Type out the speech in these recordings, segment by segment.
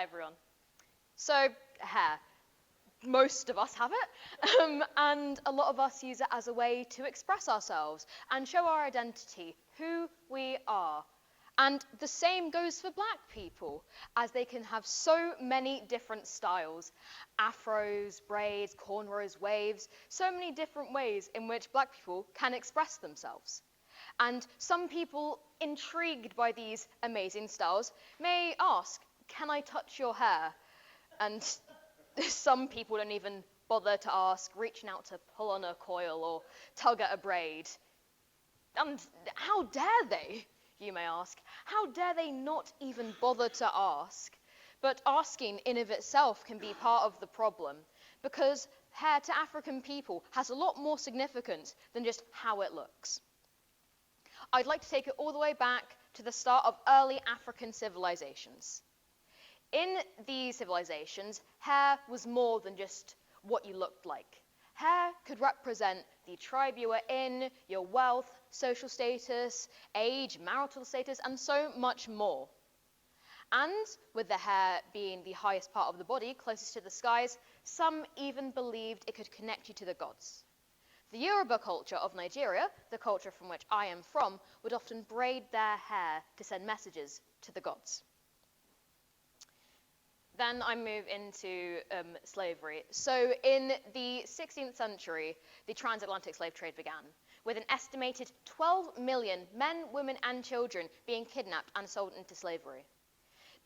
everyone. So, hair. Most of us have it, and a lot of us use it as a way to express ourselves and show our identity, who we are. And the same goes for black people, as they can have so many different styles. Afros, braids, cornrows, waves, so many different ways in which black people can express themselves. And some people, intrigued by these amazing styles, may ask, "Can I touch your hair?" And some people don't even bother to ask, reaching out to pull on a coil or tug at a braid. And how dare they, you may ask? How dare they not even bother to ask? But asking in of itself can be part of the problem, because hair to African people has a lot more significance than just how it looks. I'd like to take it all the way back to the start of early African civilizations. In these civilizations, hair was more than just what you looked like. Hair could represent the tribe you were in, your wealth, social status, age, marital status, and so much more. And with the hair being the highest part of the body, closest to the skies, some even believed it could connect you to the gods. The Yoruba culture of Nigeria, the culture from which I am from, would often braid their hair to send messages to the gods. Then I move into slavery. So in the 16th century, the transatlantic slave trade began, with an estimated 12 million men, women, and children being kidnapped and sold into slavery.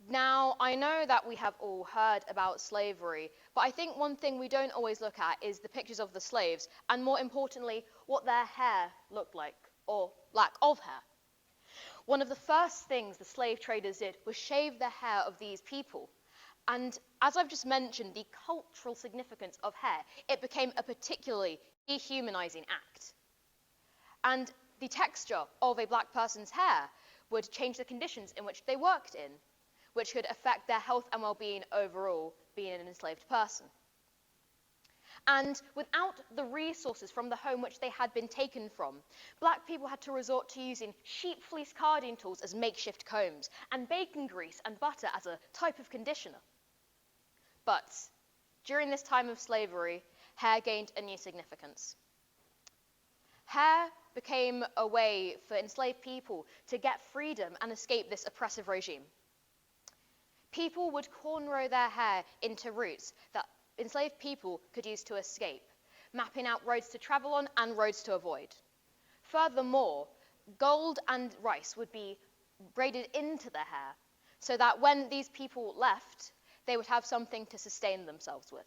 Now, I know that we have all heard about slavery, but I think one thing we don't always look at is the pictures of the slaves, and more importantly, what their hair looked like, or lack of hair. One of the first things the slave traders did was shave the hair of these people. And as I've just mentioned, the cultural significance of hair, it became a particularly dehumanizing act. And the texture of a black person's hair would change the conditions in which they worked in, which could affect their health and well-being overall, being an enslaved person. And without the resources from the home which they had been taken from, black people had to resort to using sheep fleece carding tools as makeshift combs, and bacon grease and butter as a type of conditioner. But during this time of slavery, hair gained a new significance. Hair became a way for enslaved people to get freedom and escape this oppressive regime. People would cornrow their hair into roots that enslaved people could use to escape, mapping out roads to travel on and roads to avoid. Furthermore, gold and rice would be braided into their hair, so that when these people left, they would have something to sustain themselves with.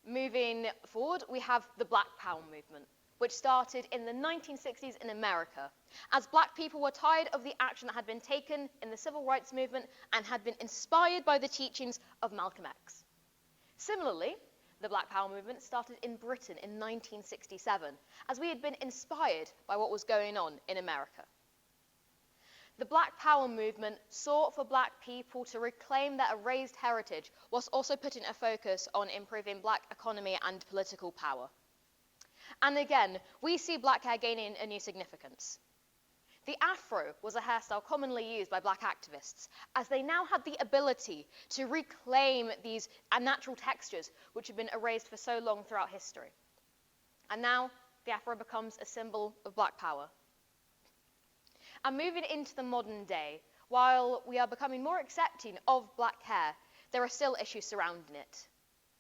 Moving forward, we have the Black Power movement, which started in the 1960s in America, as black people were tired of the action that had been taken in the civil rights movement and had been inspired by the teachings of Malcolm X. Similarly, the Black Power movement started in Britain in 1967, as we had been inspired by what was going on in America. The Black Power movement sought for black people to reclaim their erased heritage, whilst also putting a focus on improving black economy and political power. And again, we see black hair gaining a new significance. The afro was a hairstyle commonly used by black activists, as they now had the ability to reclaim these natural textures which had been erased for so long throughout history. And now, the afro becomes a symbol of black power. And moving into the modern day, while we are becoming more accepting of black hair, there are still issues surrounding it.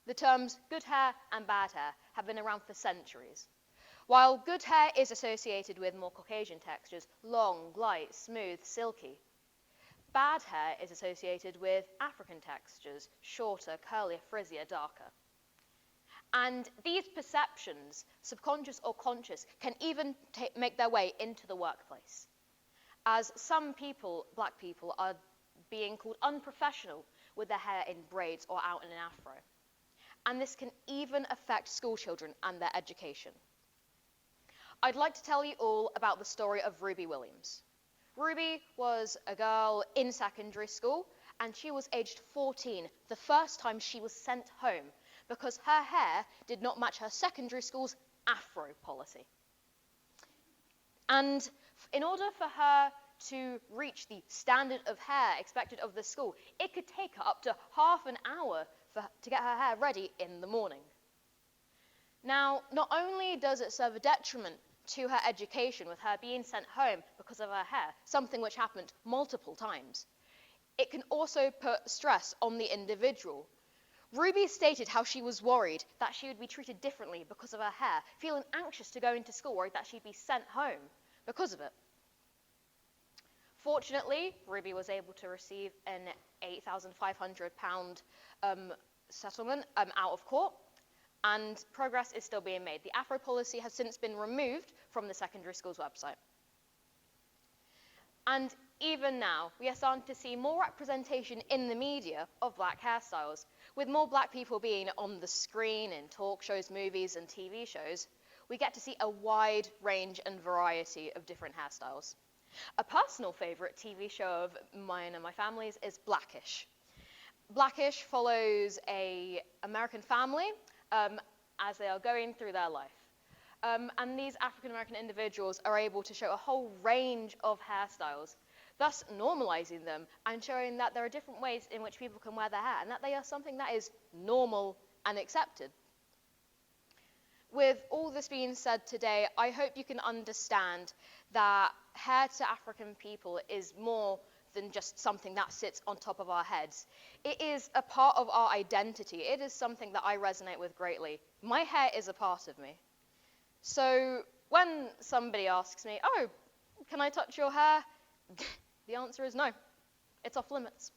The terms good hair and bad hair have been around for centuries. While good hair is associated with more Caucasian textures, long, light, smooth, silky, bad hair is associated with African textures, shorter, curlier, frizzier, darker. And these perceptions, subconscious or conscious, can even make their way into the workplace, as some people, black people, are being called unprofessional with their hair in braids or out in an afro. And this can even affect school children and their education. I'd like to tell you all about the story of Ruby Williams. Ruby was a girl in secondary school, and she was aged 14 the first time she was sent home because her hair did not match her secondary school's afro policy. And in order for her to reach the standard of hair expected of the school, it could take her up to half an hour to get her hair ready in the morning. Now, not only does it serve a detriment to her education with her being sent home because of her hair, something which happened multiple times, it can also put stress on the individual. Ruby stated how she was worried that she would be treated differently because of her hair, feeling anxious to go into school, worried that she'd be sent home because of it. Fortunately, Ruby was able to receive an £8,500 settlement out of court, and progress is still being made. The Afro policy has since been removed from the secondary school's website. And even now, we are starting to see more representation in the media of black hairstyles. With more black people being on the screen in talk shows, movies, and TV shows, we get to see a wide range and variety of different hairstyles. A personal favorite TV show of mine and my family's is Blackish. Blackish follows an American family as they are going through their life. And these African American individuals are able to show a whole range of hairstyles, thus normalizing them and showing that there are different ways in which people can wear their hair and that they are something that is normal and accepted. With all this being said today, I hope you can understand that hair to African people is more than just something that sits on top of our heads. It is a part of our identity. It is something that I resonate with greatly. My hair is a part of me. So when somebody asks me, oh, can I touch your hair? The answer is no. It's off limits.